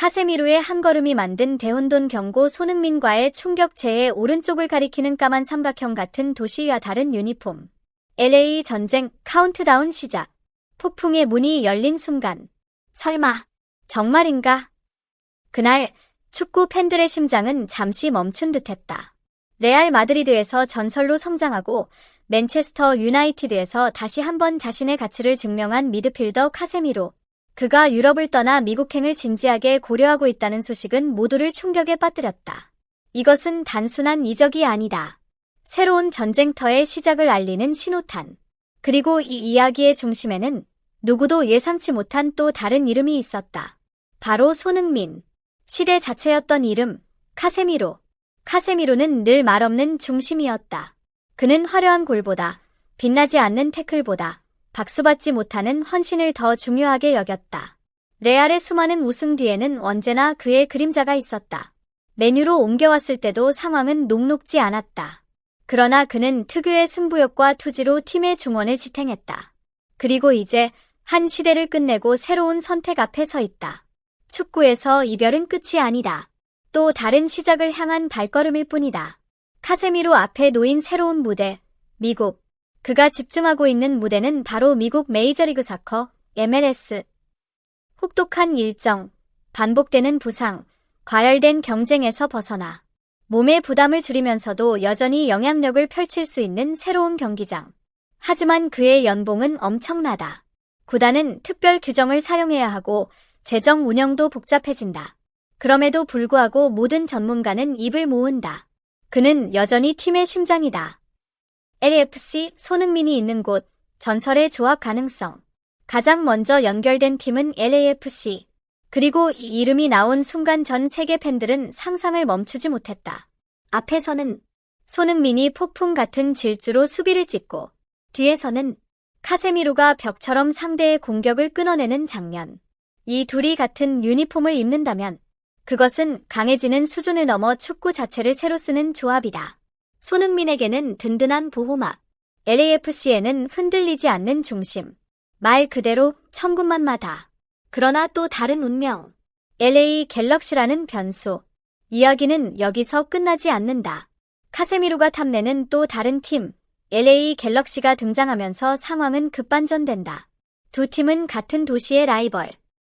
카세미로의 한 걸음이 만든 대혼돈 경고 손흥민과의 충격체의 오른쪽을 가리키는 까만 삼각형 같은 도시와 다른 유니폼. LA 전쟁 카운트다운 시작. 폭풍의 문이 열린 순간. 설마, 정말인가? 그날 축구 팬들의 심장은 잠시 멈춘 듯했다. 레알 마드리드에서 전설로 성장하고 맨체스터 유나이티드에서 다시 한번 자신의 가치를 증명한 미드필더 카세미로. 그가 유럽을 떠나 미국행을 진지하게 고려하고 있다는 소식은 모두를 충격에 빠뜨렸다. 이것은 단순한 이적이 아니다. 새로운 전쟁터의 시작을 알리는 신호탄. 그리고 이 이야기의 중심에는 누구도 예상치 못한 또 다른 이름이 있었다. 바로 손흥민. 시대 자체였던 이름, 카세미로. 카세미로는 늘 말없는 중심이었다. 그는 화려한 골보다, 빛나지 않는 태클보다, 박수받지 못하는 헌신을 더 중요하게 여겼다. 레알의 수많은 우승 뒤에는 언제나 그의 그림자가 있었다. 메뉴로 옮겨왔을 때도 상황은 녹록지 않았다. 그러나 그는 특유의 승부욕과 투지로 팀의 중원을 지탱했다. 그리고 이제 한 시대를 끝내고 새로운 선택 앞에 서 있다. 축구에서 이별은 끝이 아니다. 또 다른 시작을 향한 발걸음일 뿐이다. 카세미로 앞에 놓인 새로운 무대, 미국. 그가 집중하고 있는 무대는 바로 미국 메이저리그 사커, MLS. 혹독한 일정, 반복되는 부상, 과열된 경쟁에서 벗어나 몸의 부담을 줄이면서도 여전히 영향력을 펼칠 수 있는 새로운 경기장. 하지만 그의 연봉은 엄청나다. 구단은 특별 규정을 사용해야 하고 재정 운영도 복잡해진다. 그럼에도 불구하고 모든 전문가는 입을 모은다. 그는 여전히 팀의 심장이다. LAFC 손흥민이 있는 곳, 전설의 조합 가능성. 가장 먼저 연결된 팀은 LAFC. 그리고 이 이름이 나온 순간 전 세계 팬들은 상상을 멈추지 못했다. 앞에서는 손흥민이 폭풍 같은 질주로 수비를 찍고 뒤에서는 카세미로가 벽처럼 상대의 공격을 끊어내는 장면. 이 둘이 같은 유니폼을 입는다면 그것은 강해지는 수준을 넘어 축구 자체를 새로 쓰는 조합이다. 손흥민에게는 든든한 보호막, LAFC에는 흔들리지 않는 중심. 말 그대로 천군만마다. 그러나 또 다른 운명. LA 갤럭시라는 변수. 이야기는 여기서 끝나지 않는다. 카세미로가 탐내는 또 다른 팀, LA 갤럭시가 등장하면서 상황은 급반전된다. 두 팀은 같은 도시의 라이벌.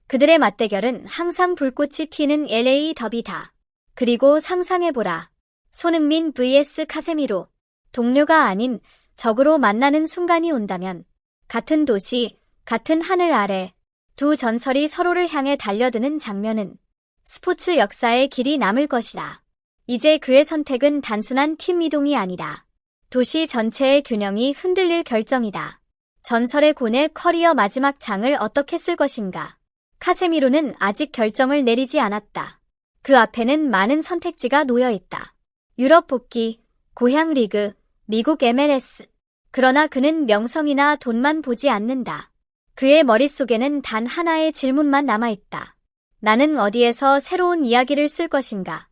그들의 맞대결은 항상 불꽃이 튀는 LA 더비다. 그리고 상상해보라. 손흥민 vs 카세미로. 동료가 아닌 적으로 만나는 순간이 온다면 같은 도시, 같은 하늘 아래 두 전설이 서로를 향해 달려드는 장면은 스포츠 역사의 길이 남을 것이다. 이제 그의 선택은 단순한 팀 이동이 아니다. 도시 전체의 균형이 흔들릴 결정이다. 전설의 고뇌 커리어 마지막 장을 어떻게 쓸 것인가. 카세미로는 아직 결정을 내리지 않았다. 그 앞에는 많은 선택지가 놓여 있다. 유럽 복귀, 고향 리그, 미국 MLS. 그러나 그는 명성이나 돈만 보지 않는다. 그의 머릿속에는 단 하나의 질문만 남아있다. 나는 어디에서 새로운 이야기를 쓸 것인가?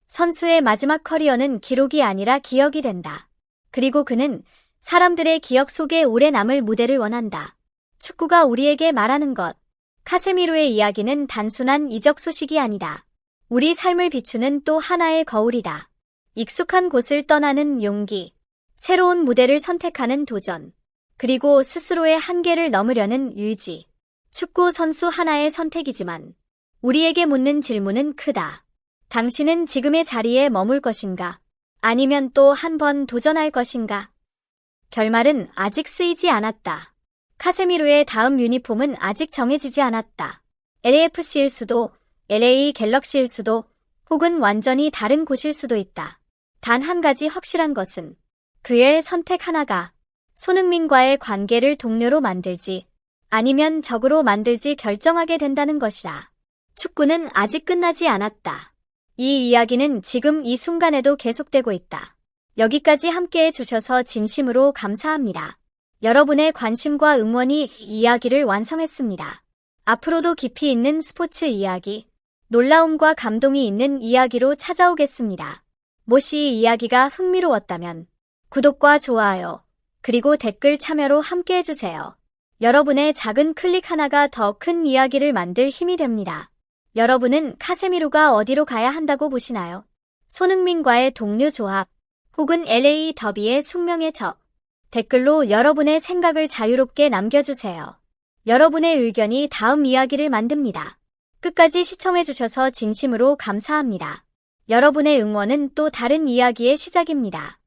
선수의 마지막 커리어는 기록이 아니라 기억이 된다. 그리고 그는 사람들의 기억 속에 오래 남을 무대를 원한다. 축구가 우리에게 말하는 것. 카세미로의 이야기는 단순한 이적 소식이 아니다. 우리 삶을 비추는 또 하나의 거울이다. 익숙한 곳을 떠나는 용기, 새로운 무대를 선택하는 도전, 그리고 스스로의 한계를 넘으려는 의지. 축구 선수 하나의 선택이지만 우리에게 묻는 질문은 크다. 당신은 지금의 자리에 머물 것인가? 아니면 또 한 번 도전할 것인가? 결말은 아직 쓰이지 않았다. 카세미로의 다음 유니폼은 아직 정해지지 않았다. LAFC일 수도, LA 갤럭시일 수도, 혹은 완전히 다른 곳일 수도 있다. 단 한 가지 확실한 것은 그의 선택 하나가 손흥민과의 관계를 동료로 만들지 아니면 적으로 만들지 결정하게 된다는 것이다. 축구는 아직 끝나지 않았다. 이 이야기는 지금 이 순간에도 계속되고 있다. 여기까지 함께해 주셔서 진심으로 감사합니다. 여러분의 관심과 응원이 이 이야기를 완성했습니다. 앞으로도 깊이 있는 스포츠 이야기, 놀라움과 감동이 있는 이야기로 찾아오겠습니다. 모시 이 이야기가 흥미로웠다면 구독과 좋아요, 그리고 댓글 참여로 함께해주세요. 여러분의 작은 클릭 하나가 더 큰 이야기를 만들 힘이 됩니다. 여러분은 카세미로가 어디로 가야 한다고 보시나요? 손흥민과의 동료 조합, 혹은 LA 더비의 숙명의 적. 댓글로 여러분의 생각을 자유롭게 남겨주세요. 여러분의 의견이 다음 이야기를 만듭니다. 끝까지 시청해주셔서 진심으로 감사합니다. 여러분의 응원은 또 다른 이야기의 시작입니다.